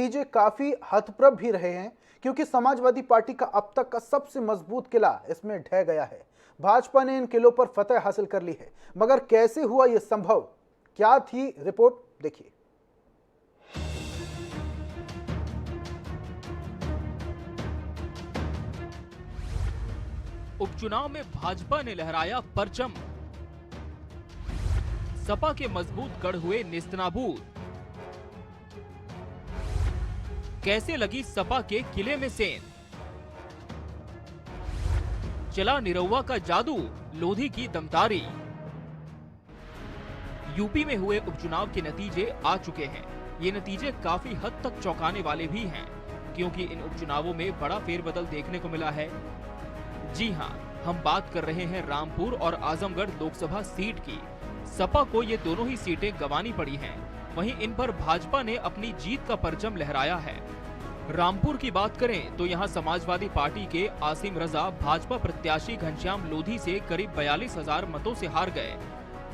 नतीजे काफी हतप्रभ भी रहे हैं, क्योंकि समाजवादी पार्टी का अब तक का सबसे मजबूत किला इसमें ढह गया है। भाजपा ने इन किलों पर फतह हासिल कर ली है, मगर कैसे हुआ यह संभव, क्या थी रिपोर्ट देखिए। उपचुनाव में भाजपा ने लहराया परचम, सपा के मजबूत गढ़ हुए नेस्तनाबूद। कैसे लगी सपा के किले में सेंध, चला निरहुआ का जादू, लोधी की दमदारी। यूपी में हुए उपचुनाव के नतीजे आ चुके हैं। ये नतीजे काफी हद तक चौंकाने वाले भी हैं, क्योंकि इन उपचुनावों में बड़ा फेरबदल देखने को मिला है। जी हां, हम बात कर रहे हैं रामपुर और आजमगढ़ लोकसभा सीट की। सपा को ये दोनों ही सीटें गंवानी पड़ी हैं, वहीं इन पर भाजपा ने अपनी जीत का परचम लहराया है। रामपुर की बात करें तो यहां समाजवादी पार्टी के आसिम रजा भाजपा प्रत्याशी घनश्याम लोधी से करीब 42,000 मतों से हार गए।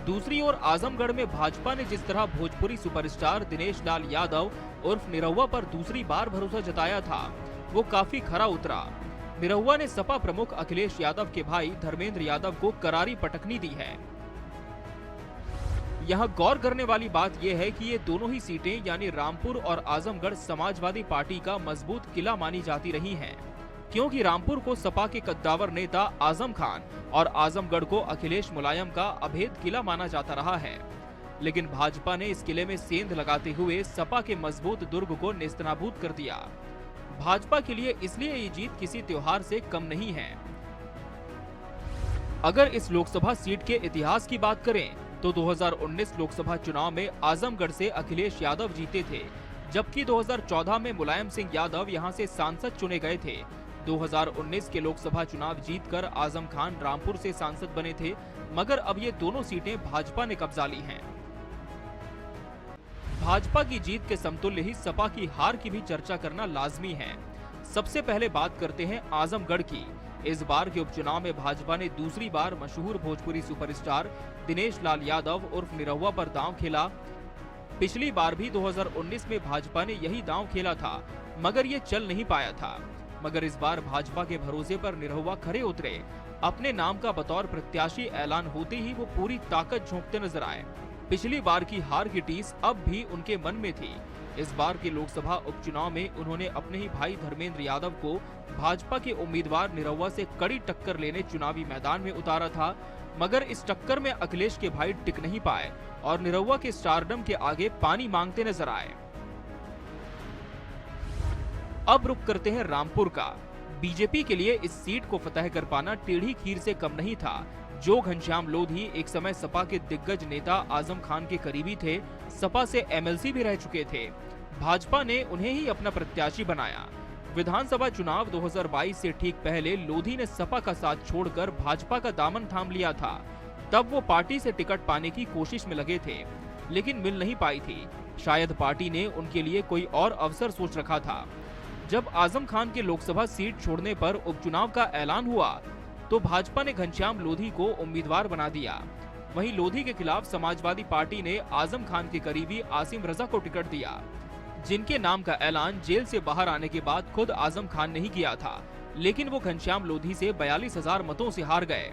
दूसरी ओर आजमगढ़ में भाजपा ने जिस तरह भोजपुरी सुपरस्टार दिनेश लाल यादव उर्फ निरहुआ पर दूसरी बार भरोसा जताया था, वो काफी खरा उतरा। निरहुआ ने सपा प्रमुख अखिलेश यादव के भाई धर्मेंद्र यादव को करारी पटकनी दी है। यहाँ गौर करने वाली बात यह है कि ये दोनों ही सीटें यानी रामपुर और आजमगढ़ समाजवादी पार्टी का मजबूत किला मानी जाती रही हैं, क्योंकि रामपुर को सपा के कद्दावर नेता आजम खान और आजमगढ़ को अखिलेश मुलायम का अभेद किला माना जाता रहा है। लेकिन भाजपा ने इस किले में सेंध लगाते हुए सपा के मजबूत दुर्ग को नेस्तनाबूद कर दिया। भाजपा के लिए इसलिए ये जीत किसी त्योहार से कम नहीं है। अगर इस लोकसभा सीट के इतिहास की बात करें तो 2019 लोकसभा चुनाव में आजमगढ़ से अखिलेश यादव जीते थे, जबकि 2014 में मुलायम सिंह यादव यहां से सांसद चुने गए थे। 2019 के लोकसभा चुनाव जीतकर आजम खान रामपुर से सांसद बने थे, मगर अब ये दोनों सीटें भाजपा ने कब्जा ली हैं। भाजपा की जीत के समतुल्य ही सपा की हार की भी चर्चा करना लाजमी है। सबसे पहले बात करते हैं आजमगढ़ की। इस बार के उपचुनाव में भाजपा ने दूसरी बार मशहूर भोजपुरी सुपरस्टार दिनेश लाल यादव उर्फ निरहुआ पर दांव खेला। पिछली बार भी 2019 में भाजपा ने यही दांव खेला था, मगर ये चल नहीं पाया था। मगर इस बार भाजपा के भरोसे पर निरहुआ खरे उतरे। अपने नाम का बतौर प्रत्याशी ऐलान होते ही वो पूरी ताकत झोंकते नजर आए। पिछली बार की हार की टीस अब भी उनके मन में थी। इस बार के लोकसभा उपचुनाव में उन्होंने अपने ही भाई धर्मेंद्र यादव को भाजपा के उम्मीदवार निरहुआ से कड़ी टक्कर लेने चुनावी मैदान में उतारा था, मगर इस टक्कर में अखिलेश के भाई टिक नहीं पाए और निरहुआ के स्टारडम के आगे पानी मांगते नजर आए। अब रुक करते हैं रामपुर का। बीजेपी के लिए इस सीट को फतह कर पाना टेढ़ी खीर से कम नहीं था। जो घनश्याम लोधी एक समय सपा के दिग्गज नेता आजम खान के करीबी थे, सपा से एमएलसी भी रह चुके थे, भाजपा ने उन्हें ही अपना प्रत्याशी बनाया। विधानसभा चुनाव 2022 से ठीक पहले लोधी ने सपा का साथ छोड़कर भाजपा का दामन थाम लिया था। तब वो पार्टी से टिकट पाने की कोशिश में लगे थे, लेकिन मिल नहीं पाई थी। शायद पार्टी ने उनके लिए कोई और अवसर सोच रखा था। जब आजम खान के लोकसभा सीट छोड़ने पर उपचुनाव का ऐलान हुआ तो भाजपा ने घनश्याम लोधी को उम्मीदवार बना दिया। वहीं लोधी के खिलाफ समाजवादी पार्टी ने आजम खान के करीबी आसिम रजा को टिकट दिया, जिनके नाम का ऐलान जेल से बाहर आने के बाद खुद आजम खान ने ही किया था, लेकिन वो घनश्याम लोधी से 42,000 मतों से हार गए।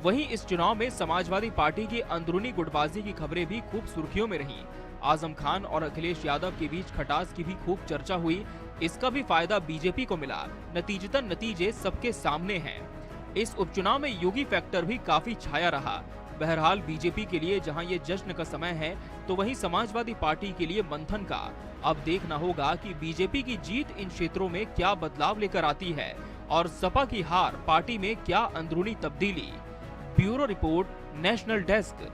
वहीं इस चुनाव में समाजवादी पार्टी की अंदरूनी गुटबाजी की खबरें भी खूब सुर्खियों में रहीं। आजम खान और अखिलेश यादव के बीच खटास की भी खूब चर्चा हुई। इसका भी फायदा बीजेपी को मिला। नतीजतन नतीजे सबके सामने हैं। इस उपचुनाव में योगी फैक्टर भी काफी छाया रहा। बहरहाल बीजेपी के लिए जहां ये जश्न का समय है, तो वहीं समाजवादी पार्टी के लिए मंथन का। अब देखना होगा कि बीजेपी की जीत इन क्षेत्रों में क्या बदलाव लेकर आती है और सपा की हार पार्टी में क्या अंदरूनी तब्दीली। Bureau report, national desk.